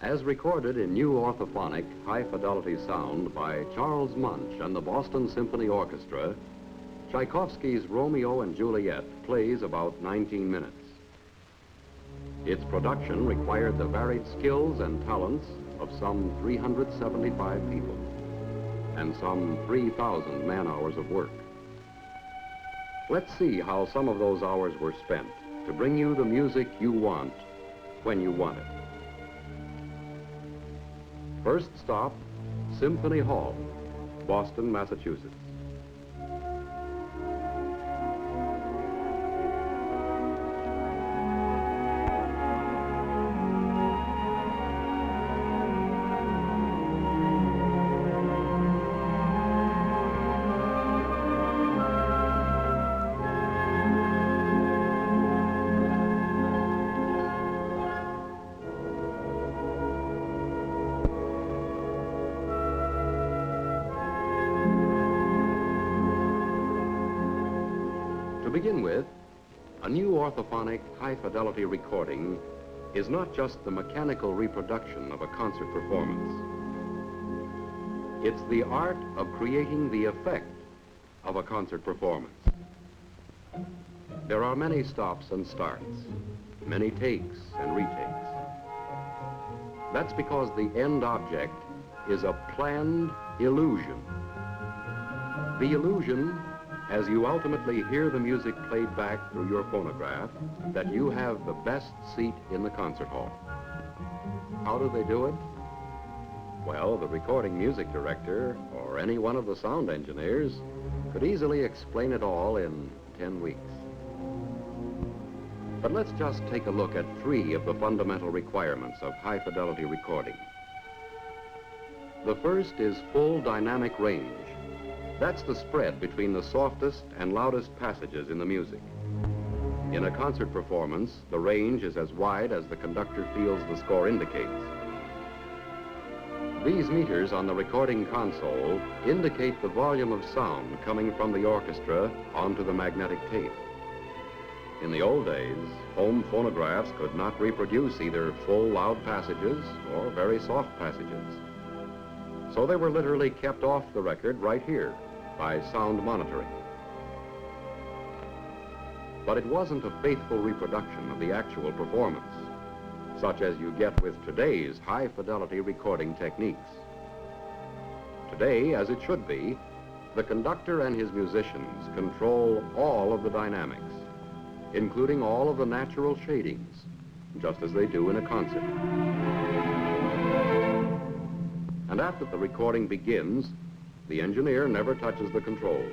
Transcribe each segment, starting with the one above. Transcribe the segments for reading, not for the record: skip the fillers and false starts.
As recorded in new orthophonic, high-fidelity sound by Charles Munch and the Boston Symphony Orchestra, Tchaikovsky's Romeo and Juliet plays about 19 minutes. Its production required the varied skills and talents of some 375 people and some 3,000 man-hours of work. Let's see how some of those hours were spent to bring you the music you want when you want it. First stop, Symphony Hall, Boston, Massachusetts. To begin with, a new orthophonic high-fidelity recording is not just the mechanical reproduction of a concert performance. It's the art of creating the effect of a concert performance. There are many stops and starts, many takes and retakes. That's because the end object is a planned illusion. The illusion, as you ultimately hear the music played back through your phonograph, that you have the best seat in the concert hall. How do they do it? Well, the recording music director or any one of the sound engineers could easily explain it all in 10 weeks. But let's just take a look at 3 of the fundamental requirements of high-fidelity recording. The first is full dynamic range. That's the spread between the softest and loudest passages in the music. In a concert performance, the range is as wide as the conductor feels the score indicates. These meters on the recording console indicate the volume of sound coming from the orchestra onto the magnetic tape. In the old days, home phonographs could not reproduce either full loud passages or very soft passages. So they were literally kept off the record right here by sound monitoring. But it wasn't a faithful reproduction of the actual performance, such as you get with today's high-fidelity recording techniques. Today, as it should be, the conductor and his musicians control all of the dynamics, including all of the natural shadings, just as they do in a concert. And after the recording begins, the engineer never touches the controls.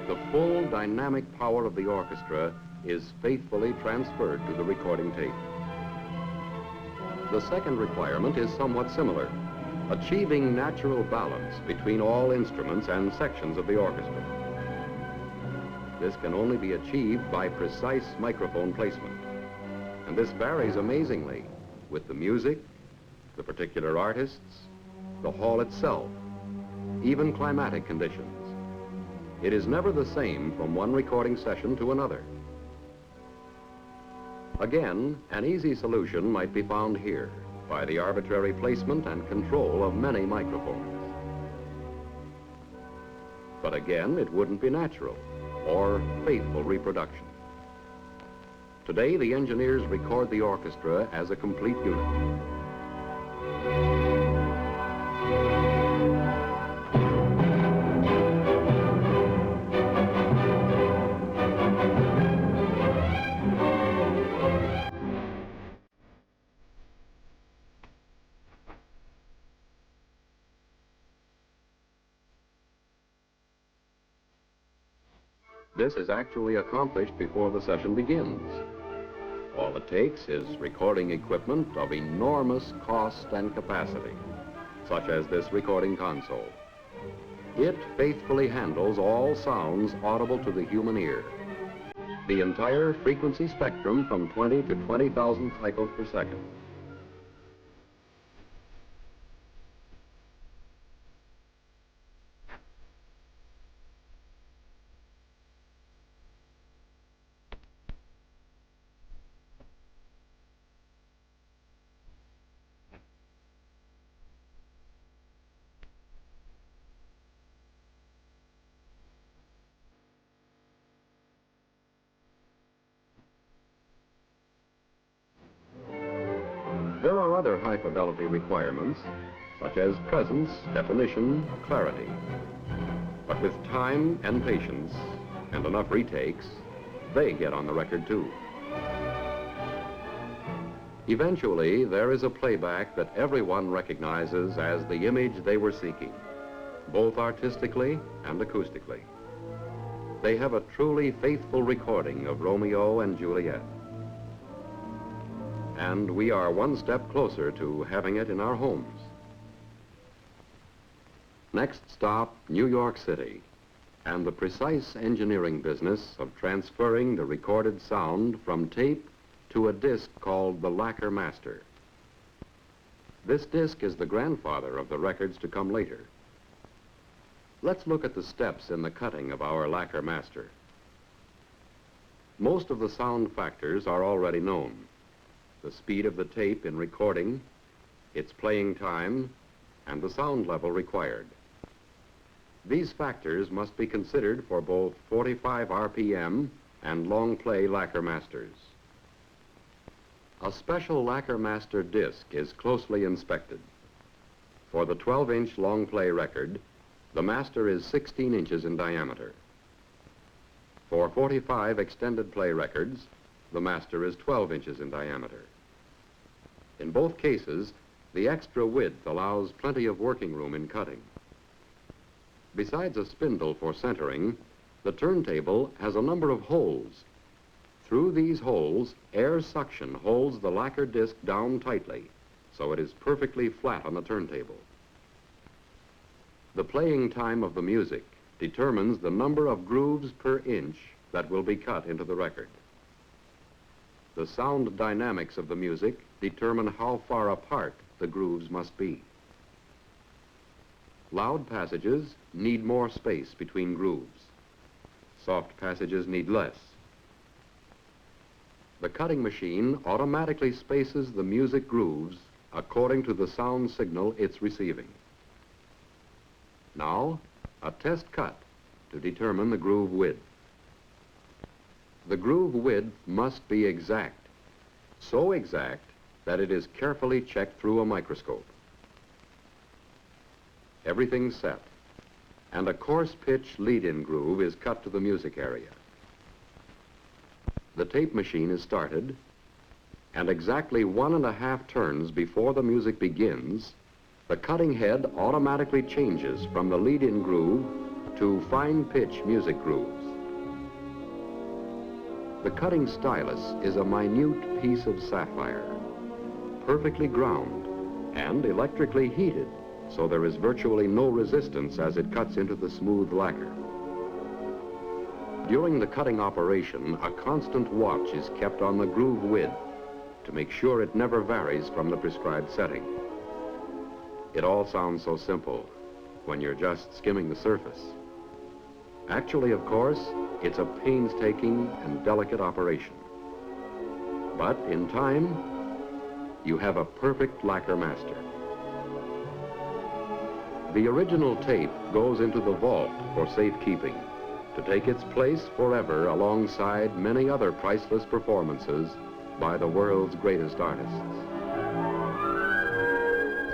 The full dynamic power of the orchestra is faithfully transferred to the recording tape. The second requirement is somewhat similar, achieving natural balance between all instruments and sections of the orchestra. This can only be achieved by precise microphone placement, and this varies amazingly with the music, the particular artists, the hall itself, even climatic conditions. It is never the same from one recording session to another. Again, an easy solution might be found here by the arbitrary placement and control of many microphones. But again, it wouldn't be natural or faithful reproduction. Today, the engineers record the orchestra as a complete unit. This is actually accomplished before the session begins. All it takes is recording equipment of enormous cost and capacity, such as this recording console. It faithfully handles all sounds audible to the human ear. The entire frequency spectrum from 20 to 20,000 cycles per second. other high-fidelity requirements, such as presence, definition, clarity. But with time and patience and enough retakes, they get on the record too. Eventually, there is a playback that everyone recognizes as the image they were seeking, both artistically and acoustically. They have a truly faithful recording of Romeo and Juliet. And we are one step closer to having it in our homes. Next stop, New York City, and the precise engineering business of transferring the recorded sound from tape to a disc called the lacquer master. This disc is the grandfather of the records to come later. Let's look at the steps in the cutting of our lacquer master. Most of the sound factors are already known. The speed of the tape in recording, its playing time, and the sound level required. These factors must be considered for both 45 RPM and long play lacquer masters. A special lacquer master disc is closely inspected. For the 12-inch long play record, the master is 16 inches in diameter. For 45 extended play records, the master is 12 inches in diameter. In both cases, the extra width allows plenty of working room in cutting. Besides a spindle for centering, the turntable has a number of holes. Through these holes, air suction holds the lacquer disc down tightly, so it is perfectly flat on the turntable. The playing time of the music determines the number of grooves per inch that will be cut into the record. The sound dynamics of the music determine how far apart the grooves must be. Loud passages need more space between grooves. Soft passages need less. The cutting machine automatically spaces the music grooves according to the sound signal it's receiving. Now, a test cut to determine the groove width. The groove width must be exact, so exact that it is carefully checked through a microscope. Everything's set, and a coarse pitch lead-in groove is cut to the music area. The tape machine is started, and exactly 1.5 turns before the music begins, the cutting head automatically changes from the lead-in groove to fine pitch music grooves. The cutting stylus is a minute piece of sapphire, perfectly ground and electrically heated, so there is virtually no resistance as it cuts into the smooth lacquer. During the cutting operation, a constant watch is kept on the groove width to make sure it never varies from the prescribed setting. It all sounds so simple when you're just skimming the surface. Actually, of course, it's a painstaking and delicate operation. But in time, you have a perfect lacquer master. The original tape goes into the vault for safekeeping, to take its place forever alongside many other priceless performances by the world's greatest artists.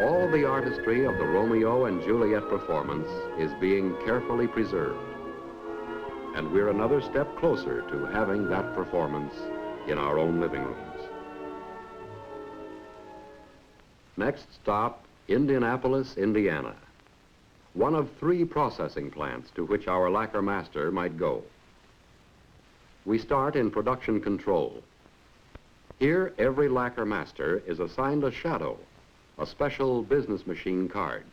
All the artistry of the Romeo and Juliet performance is being carefully preserved. And we're another step closer to having that performance in our own living rooms. Next stop, Indianapolis, Indiana. One of 3 processing plants to which our lacquer master might go. We start in production control. Here, every lacquer master is assigned a shadow, a special business machine card.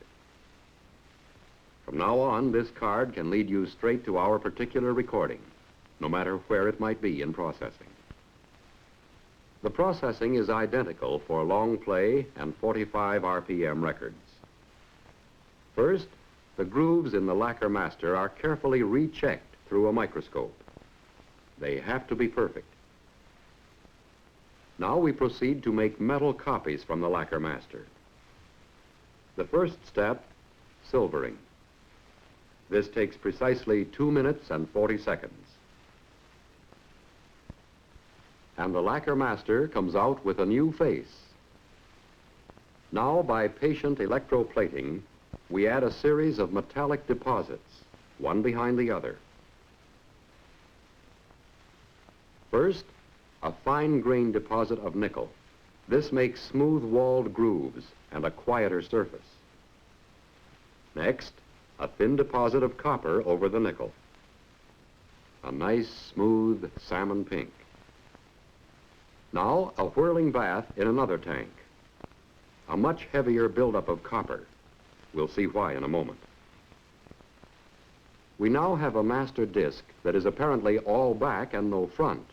From now on, this card can lead you straight to our particular recording, no matter where it might be in processing. The processing is identical for long play and 45 RPM records. First, the grooves in the lacquer master are carefully rechecked through a microscope. They have to be perfect. Now we proceed to make metal copies from the lacquer master. The first step, silvering. This takes precisely 2 minutes and 40 seconds. And the lacquer master comes out with a new face. Now, by patient electroplating, we add a series of metallic deposits, one behind the other. First, a fine-grained deposit of nickel. This makes smooth-walled grooves and a quieter surface. Next, a thin deposit of copper over the nickel. A nice, smooth salmon pink. Now, a whirling bath in another tank. A much heavier buildup of copper. We'll see why in a moment. We now have a master disc that is apparently all back and no front.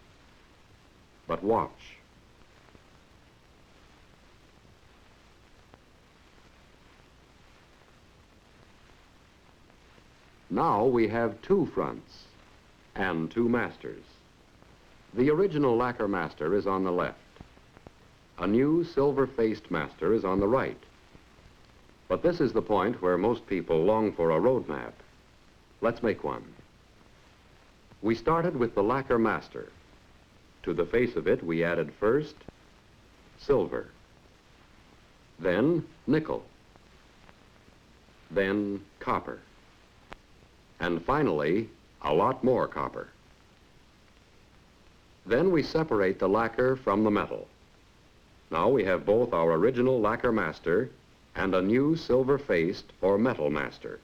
But watch. Now we have two fronts and two masters. The original lacquer master is on the left. A new silver-faced master is on the right. But this is the point where most people long for a road map. Let's make one. We started with the lacquer master. To the face of it, we added first silver, then nickel, then copper, and finally, a lot more copper. Then we separate the lacquer from the metal. Now we have both our original lacquer master and a new silver-faced or metal master.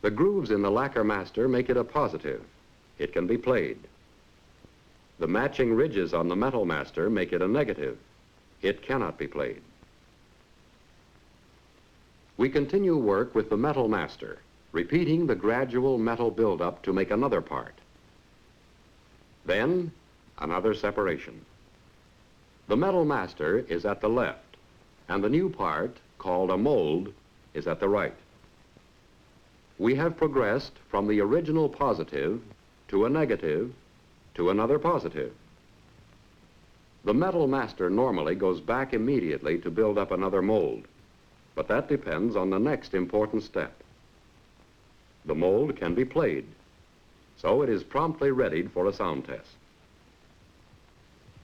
The grooves in the lacquer master make it a positive. It can be played. The matching ridges on the metal master make it a negative. It cannot be played. We continue work with the metal master, repeating the gradual metal buildup to make another part. Then, another separation. The metal master is at the left, and the new part, called a mold, is at the right. We have progressed from the original positive to a negative to another positive. The metal master normally goes back immediately to build up another mold, but that depends on the next important step. The mold can be played, so it is promptly readied for a sound test.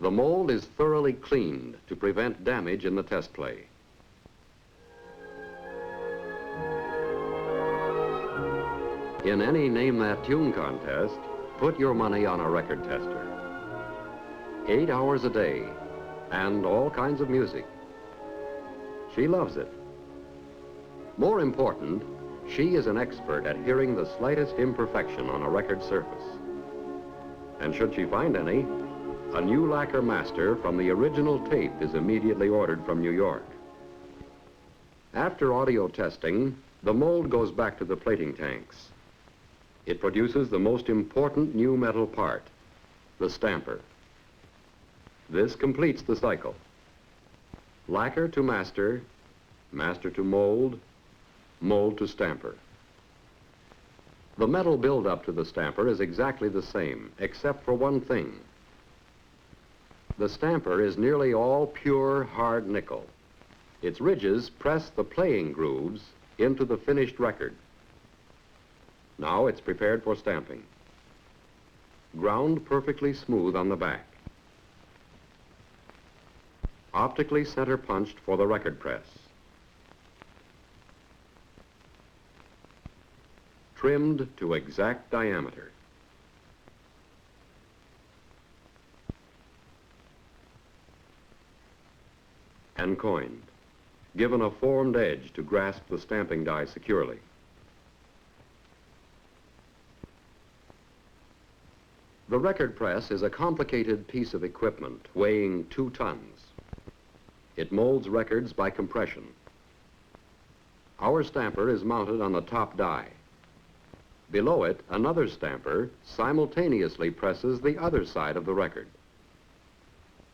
The mold is thoroughly cleaned to prevent damage in the test play. In any Name That Tune contest, put your money on a record tester. 8 hours a day, and all kinds of music. She loves it. More important, she is an expert at hearing the slightest imperfection on a record surface. And should she find any, a new lacquer master from the original tape is immediately ordered from New York. After audio testing, the mold goes back to the plating tanks. It produces the most important new metal part, the stamper. This completes the cycle. Lacquer to master, master to mold, mold to stamper. The metal buildup to the stamper is exactly the same, except for one thing. The stamper is nearly all pure hard nickel. Its ridges press the playing grooves into the finished record. Now it's prepared for stamping. Ground perfectly smooth on the back. Optically center punched for the record press. Trimmed to exact diameter. And coined, given a formed edge to grasp the stamping die securely. The record press is a complicated piece of equipment weighing 2 tons. It molds records by compression. Our stamper is mounted on the top die. Below it, another stamper simultaneously presses the other side of the record.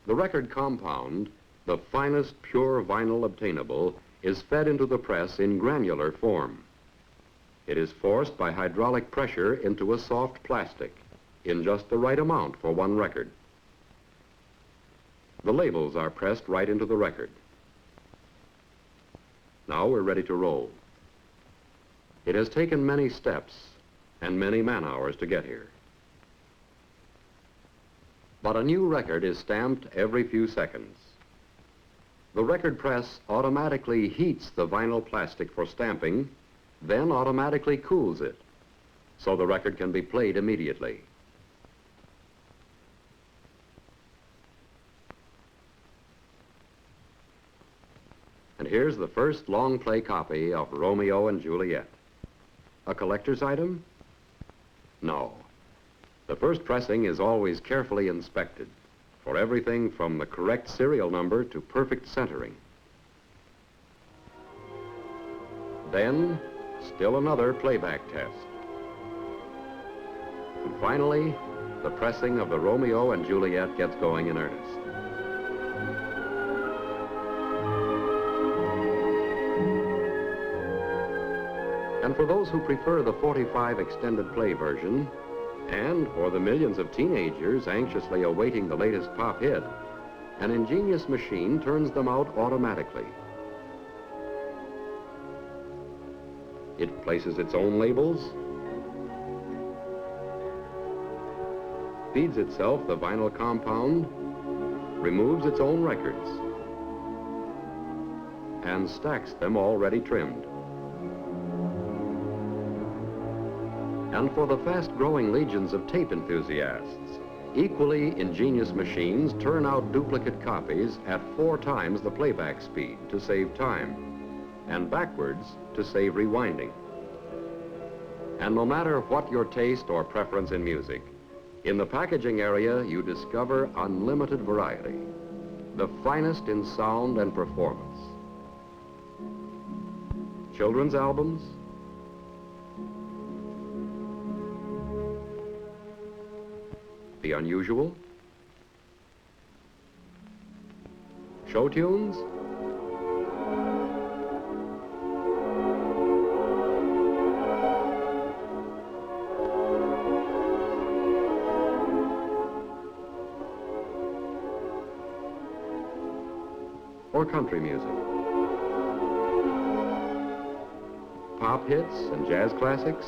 The record compound, the finest pure vinyl obtainable, is fed into the press in granular form. It is forced by hydraulic pressure into a soft plastic in just the right amount for one record. The labels are pressed right into the record. Now we're ready to roll. It has taken many steps and many man-hours to get here. But a new record is stamped every few seconds. The record press automatically heats the vinyl plastic for stamping, then automatically cools it, so the record can be played immediately. And here's the first long play copy of Romeo and Juliet. A collector's item? No. The first pressing is always carefully inspected for everything from the correct serial number to perfect centering. Then, still another playback test. And finally, the pressing of the Romeo and Juliet gets going in earnest. And for those who prefer the 45 extended play version, and for the millions of teenagers anxiously awaiting the latest pop hit, an ingenious machine turns them out automatically. It places its own labels, feeds itself the vinyl compound, removes its own records, and stacks them already trimmed. And for the fast-growing legions of tape enthusiasts, equally ingenious machines turn out duplicate copies at 4 times the playback speed to save time, and backwards to save rewinding. And no matter what your taste or preference in music, in the packaging area you discover unlimited variety, the finest in sound and performance. Children's albums, the unusual, show tunes, or country music, pop hits and jazz classics,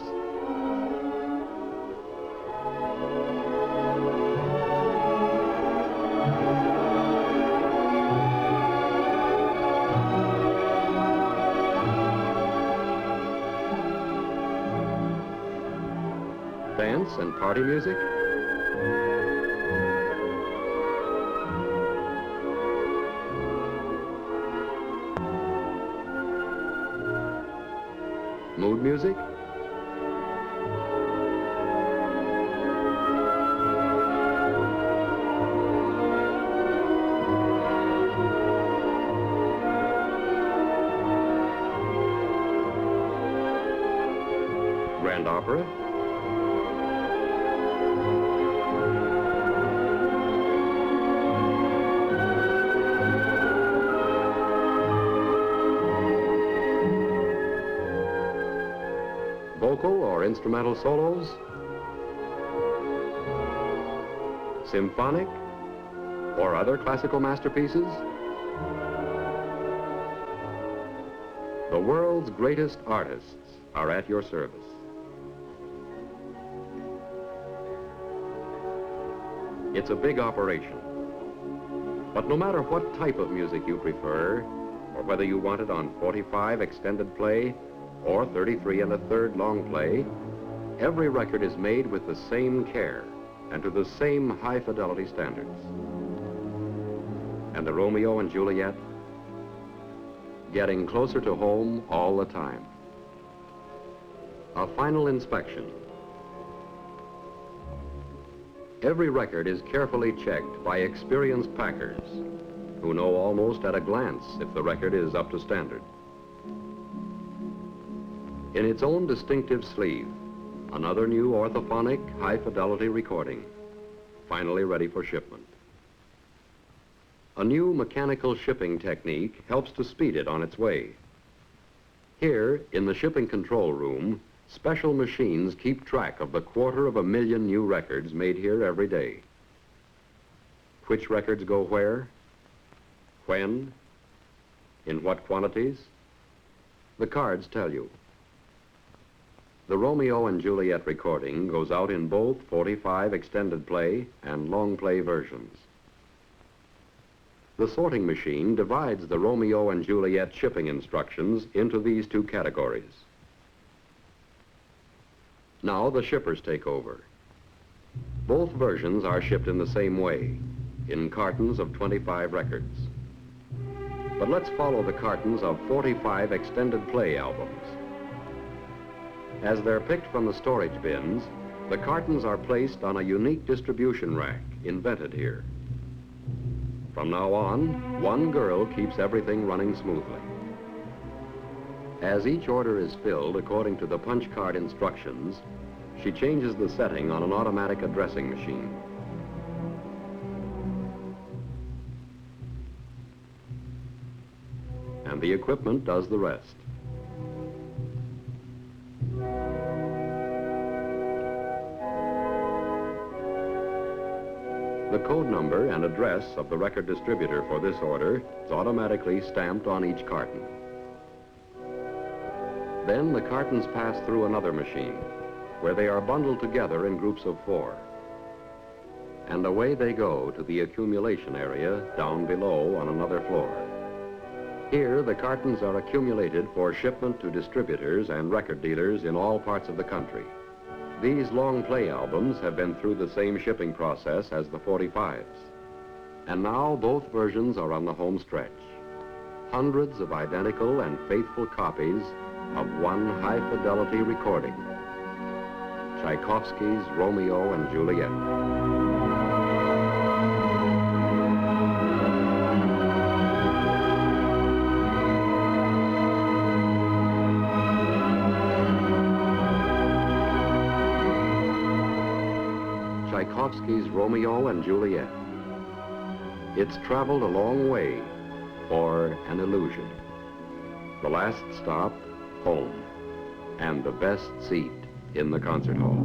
dance and party music, mood music, grand opera, vocal or instrumental solos, symphonic or other classical masterpieces. The world's greatest artists are at your service. It's a big operation. But no matter what type of music you prefer, or whether you want it on 45 extended play or 33 1/3 long play, every record is made with the same care and to the same high fidelity standards. And the Romeo and Juliet, getting closer to home all the time. A final inspection. Every record is carefully checked by experienced packers who know almost at a glance if the record is up to standard. In its own distinctive sleeve, another new orthophonic high-fidelity recording, finally ready for shipment. A new mechanical shipping technique helps to speed it on its way. Here, in the shipping control room, special machines keep track of the 250,000 new records made here every day. Which records go where, when, in what quantities? The cards tell you. The Romeo and Juliet recording goes out in both 45 extended play and long play versions. The sorting machine divides the Romeo and Juliet shipping instructions into these two categories. Now the shippers take over. Both versions are shipped in the same way, in cartons of 25 records. But let's follow the cartons of 45 extended play albums. As they're picked from the storage bins, the cartons are placed on a unique distribution rack invented here. From now on, one girl keeps everything running smoothly. As each order is filled according to the punch card instructions, she changes the setting on an automatic addressing machine. And the equipment does the rest. The code number and address of the record distributor for this order is automatically stamped on each carton. Then the cartons pass through another machine, where they are bundled together in groups of 4. And away they go to the accumulation area down below on another floor. Here, the cartons are accumulated for shipment to distributors and record dealers in all parts of the country. These long play albums have been through the same shipping process as the 45s. And now both versions are on the home stretch. Hundreds of identical and faithful copies of one high-fidelity recording, Tchaikovsky's Romeo and Juliet. Tchaikovsky's Romeo and Juliet. It's traveled a long way for an illusion. The last stop, home, and the best seat in the concert hall.